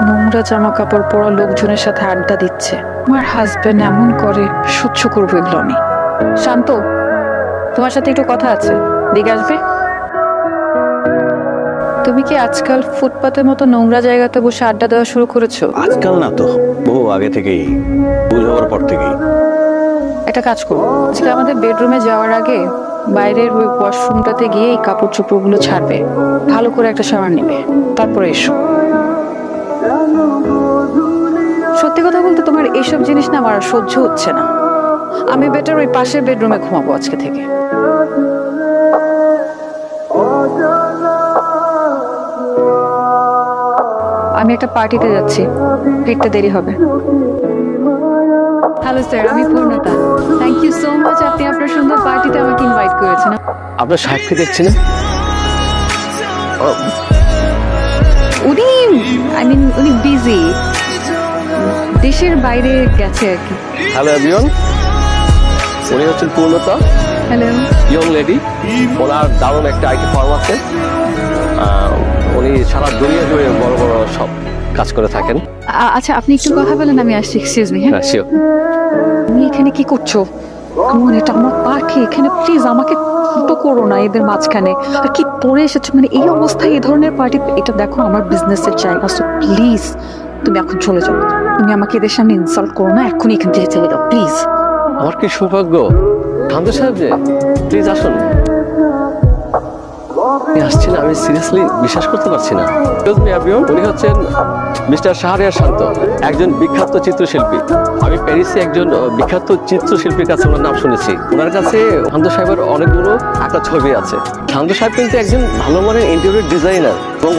নোংরা জামা কাপড় পরা লোকজনের সাথে আড্ডা দিচ্ছে। আমার হাজবেন্ড এমন করে, সহ্য করবো এগুলো আমি? শান্ত, তোমার সাথে একটু কথা আছে, দিকে আসবে? তুমি কি আজকাল ফুটপাতের মতো নোংরা জায়গাতে বসে আড্ডা দেওয়া শুরু করেছো? আজকাল না তো, বহু আগে থেকেই, বুঝে হওয়ার পর থেকেই। একটা কাজ করো, আজকে আমাদের বেডরুমে যাওয়ার আগে বাইরের ওই ওয়াশরুমটাতে গিয়ে এই কাপড় চোপড়গুলো ছাড়বে, ভালো করে একটা শাওয়ার নেবে, তারপরে এসো। সত্যি কথা বলতে তোমার এইসব জিনিস না আমার আর সহ্য হচ্ছে না। আমি বেটার ওই পাশের বেডরুমে ঘুমাবো আজকে থেকে। আমি একটা পার্টিতে যাচ্ছি, ফিরতে দেরি হবে। হ্যালো স্যার, আমি পূর্ণতা। থ্যাংক ইউ সো মাচ, আপনি আপনার সুন্দর পার্টিতে আমাকে ইনভাইট করেছেন। আপনার সাহেবকে দেখছি না? উনি বিজি, দেশের বাইরে গেছে আর কি। হ্যালো এভরিওয়ান, উনি হচ্ছেন পূর্ণতা। হ্যালো। ইয়ং লেডি, ওনার দারুণ একটা আইটি ফার্ম আছে। উনি সারা দুনিয়া জুড়ে বড় বড় সব কাজ করে থাকেন। আচ্ছা, আপনি একটু কথা বলেন, আমি আসছি। Excuse me. হ্যাঁ, শিওর। তুমি এখানে কি করছো? এটা আমার পার্টি, এখানে প্লিজ আমাকে ছোট করো না এদের মাঝখানে। আর কি পরে এসেছো, মানে এই অবস্থায় এই ধরনের পার্টি? এটা দেখো আমার বিজনেসের জায়গা, সো প্লিজ তুমি এখন চলে যাও। তুমি আমাকে এদের সামনে ইনসাল্ট করো না, এখনই এখান থেকে চলে যাও প্লিজ। আমার কি সৌভাগ্য, শান্ত সাহেব যে, প্লিজ আসুন। আপনি আসছেন, আমি সিরিয়াসলি বিশ্বাস করতে পারছি না। উনি হচ্ছেন মিস্টার শাহরিয়ার শান্ত, একজন বিখ্যাত চিত্রশিল্পী। আমি প্যারিসে একজন বিখ্যাত চিত্রশিল্পীর কাছে ওনার নাম শুনেছি। ওনার কাছে শান্ত সাহেবের অনেকগুলো একটা ছবি আছে। শান্ত সাহেব কিন্তু একজন ভালো মানের ইন্টেরিয়র ডিজাইনার এবং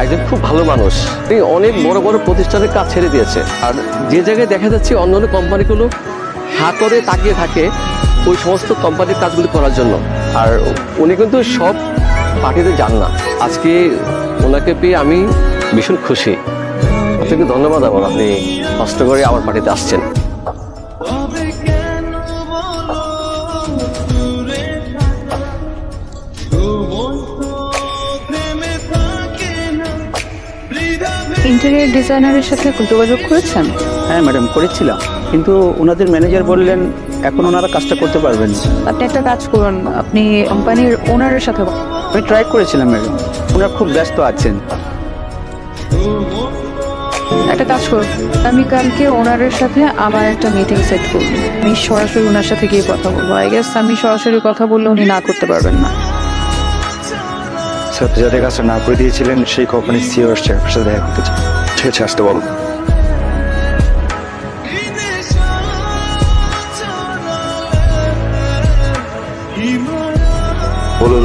একজন খুব ভালো মানুষ। তিনি অনেক বড় বড় প্রতিষ্ঠানের কাজ ছেড়ে দিয়েছে। আর যে জায়গায় দেখা যাচ্ছে অন্যান্য কোম্পানিগুলো হা করে তাকিয়ে থাকে ওই সমস্ত কোম্পানির কাজগুলি করার জন্য, আর উনি কিন্তু সব পার্টিতে যান না। আজকে ওনাকে পেয়ে আমি ভীষণ খুশি। আপনাকে ধন্যবাদ। আবার আপনি কষ্ট করে আমার পার্টিতে আসছেন। ইন্টেরিয়র ডিজাইনারের সাথে যোগাযোগ করেছেন? হ্যাঁ ম্যাডাম, করেছিলাম, কিন্তু ওনাদের ম্যানেজার বললেন এখন ওনারা কাজটা করতে পারবেন। আপনি একটা কাজ করুন, আপনি কোম্পানির ওনারের সাথে। আমি ট্রাই করেছিলাম ম্যাডাম, ওনারা খুব ব্যস্ত আছেন। একটা কাজ করুন, আমি কালকে ওনারের সাথে আমার একটা মিটিং সেট করব। আমি সরাসরি ওনার সাথে গিয়ে কথা বলবো। আই গেস আমি সরাসরি কথা বললে উনি না করতে পারবেন না। স্যার, যাদের কাছে না করে দিয়েছিলেন সেই কোম্পানির সিইও আসছে, আপনার সাথে দেখা করতে চাই। ঠিক আছে, আসতে বলো। বলুন,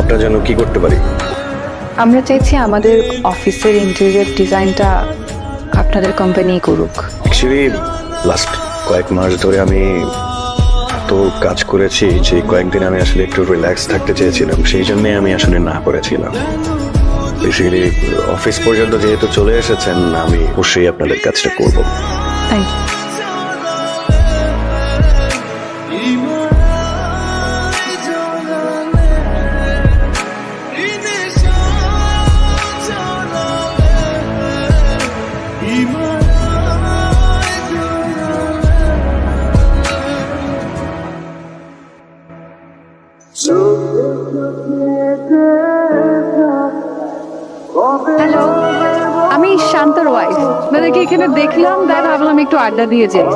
আপনার জন্য কি করতে পারি? আমরা চাইছি আমাদের অফিসের ইন্টেরিয়র ডিজাইনটা আপনাদের কোম্পানি করুক। অ্যাকচুয়ালি লাস্ট কয়েক মাস ধরে আমি তো কাজ করেছি, যে কয়েকদিন আমি আসলে একটু রিল্যাক্স থাকতে চেয়েছিলাম, সেই জন্যই আমি আসলে না করেছিলাম। বেসিক্যালি অফিস পর্যন্ত যেহেতু চলে এসেছেন, আমি অবশ্যই আপনাদের কাজটা করব। Thank you. হ্যালো, আমি শান্তর ওয়াইফ। আপনাদেরকে এখানে দেখলাম, তাই ভাবলাম একটু আড্ডা দিয়ে যাই।